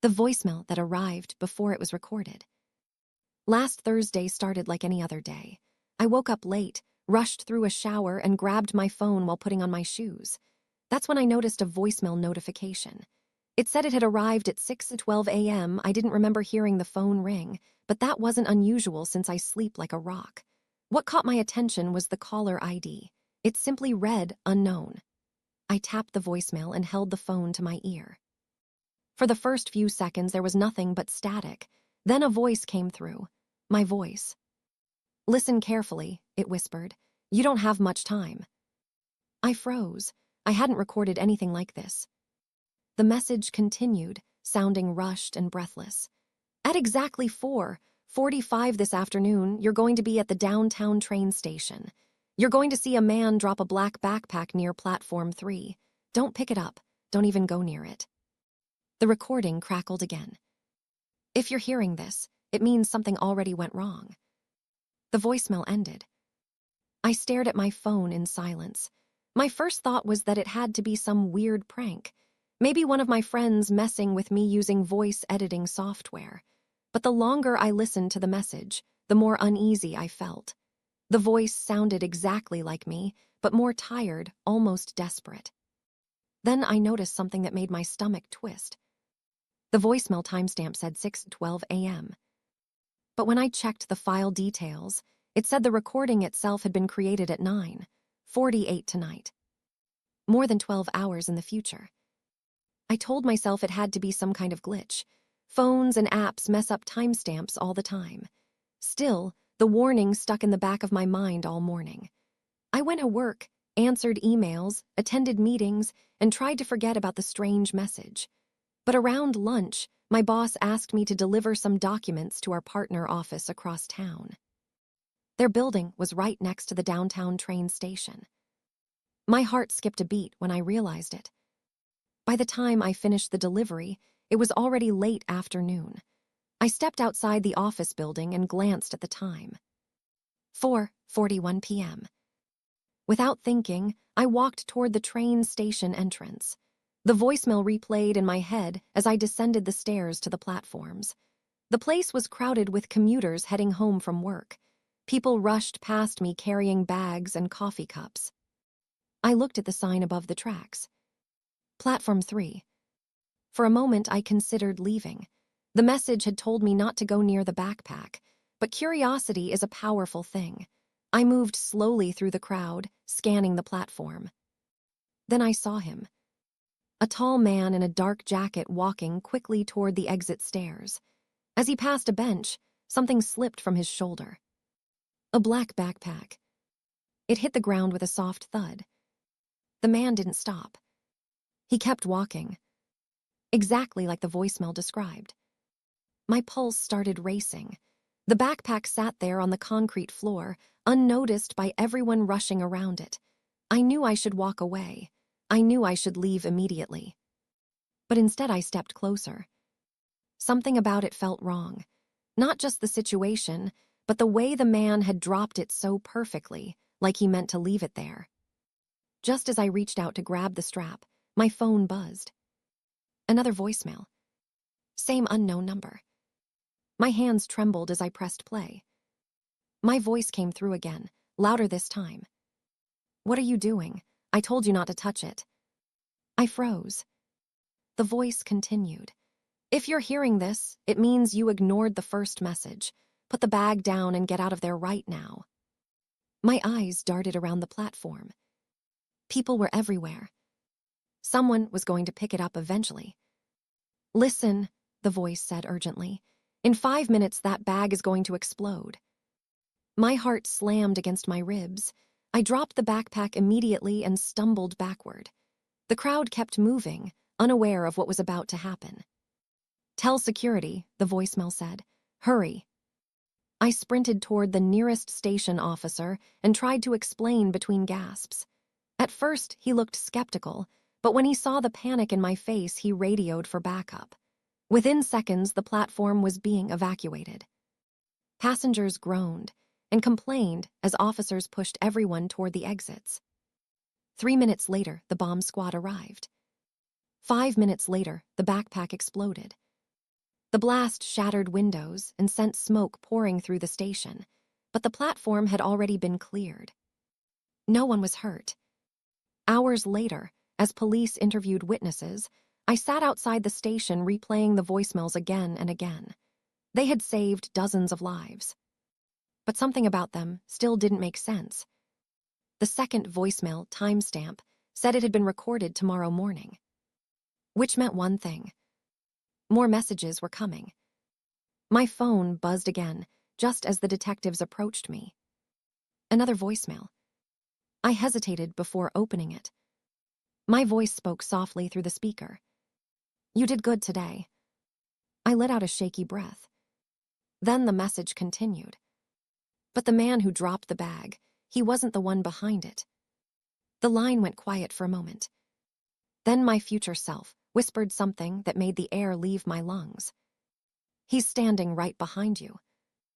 The voicemail that arrived before it was recorded. Last Thursday started like any other day. I woke up late, rushed through a shower, and grabbed my phone while putting on my shoes. That's when I noticed a voicemail notification. It said it had arrived at 6:12 a.m. I didn't remember hearing the phone ring, but that wasn't unusual since I sleep like a rock. What caught my attention was the caller ID. It simply read unknown. I tapped the voicemail and held the phone to my ear. For the first few seconds, there was nothing but static. Then a voice came through. My voice. "Listen carefully," it whispered. "You don't have much time." I froze. I hadn't recorded anything like this. The message continued, sounding rushed and breathless. "At exactly 4:45 this afternoon, you're going to be at the downtown train station. You're going to see a man drop a black backpack near platform 3. Don't pick it up. Don't even go near it." The recording crackled again. "If you're hearing this, it means something already went wrong." The voicemail ended. I stared at my phone in silence. My first thought was that it had to be some weird prank. Maybe one of my friends messing with me using voice editing software. But the longer I listened to the message, the more uneasy I felt. The voice sounded exactly like me, but more tired, almost desperate. Then I noticed something that made my stomach twist. The voicemail timestamp said 6:12 a.m. But when I checked the file details, it said the recording itself had been created at 9:48 tonight. More than 12 hours in the future. I told myself it had to be some kind of glitch. Phones and apps mess up timestamps all the time. Still, the warning stuck in the back of my mind all morning. I went to work, answered emails, attended meetings, and tried to forget about the strange message. But around lunch, my boss asked me to deliver some documents to our partner office across town. Their building was right next to the downtown train station. My heart skipped a beat when I realized it. By the time I finished the delivery, it was already late afternoon. I stepped outside the office building and glanced at the time. 4:41 p.m. Without thinking, I walked toward the train station entrance. The voicemail replayed in my head as I descended the stairs to the platforms. The place was crowded with commuters heading home from work. People rushed past me carrying bags and coffee cups. I looked at the sign above the tracks. Platform 3. For a moment, I considered leaving. The message had told me not to go near the backpack, but curiosity is a powerful thing. I moved slowly through the crowd, scanning the platform. Then I saw him. A tall man in a dark jacket walking quickly toward the exit stairs. As he passed a bench, something slipped from his shoulder. A black backpack. It hit the ground with a soft thud. The man didn't stop. He kept walking, exactly like the voicemail described. My pulse started racing. The backpack sat there on the concrete floor, unnoticed by everyone rushing around it. I knew I should walk away. I knew I should leave immediately. But instead I stepped closer. Something about it felt wrong. Not just the situation, but the way the man had dropped it so perfectly, like he meant to leave it there. Just as I reached out to grab the strap, my phone buzzed. Another voicemail. Same unknown number. My hands trembled as I pressed play. My voice came through again, louder this time. "What are you doing? I told you not to touch it." I froze. The voice continued. "If you're hearing this, it means you ignored the first message. Put the bag down and get out of there right now." My eyes darted around the platform. People were everywhere. Someone was going to pick it up eventually. "Listen," the voice said urgently. "In 5 minutes, that bag is going to explode." My heart slammed against my ribs. I dropped the backpack immediately and stumbled backward. The crowd kept moving, unaware of what was about to happen. "Tell security," the voicemail said. "Hurry." I sprinted toward the nearest station officer and tried to explain between gasps. At first, he looked skeptical, but when he saw the panic in my face, he radioed for backup. Within seconds, the platform was being evacuated. Passengers groaned and complained as officers pushed everyone toward the exits. 3 minutes later, the bomb squad arrived. 5 minutes later, the backpack exploded. The blast shattered windows and sent smoke pouring through the station, but the platform had already been cleared. No one was hurt. Hours later, as police interviewed witnesses, I sat outside the station replaying the voicemails again and again. They had saved dozens of lives. But something about them still didn't make sense. The second voicemail timestamp said it had been recorded tomorrow morning, which meant one thing. More messages were coming. My phone buzzed again, just as the detectives approached me. Another voicemail. I hesitated before opening it. My voice spoke softly through the speaker. "You did good today." I let out a shaky breath. Then the message continued. But the man who dropped the bag, he wasn't the one behind it. The line went quiet for a moment. Then my future self whispered something that made the air leave my lungs. "He's standing right behind you."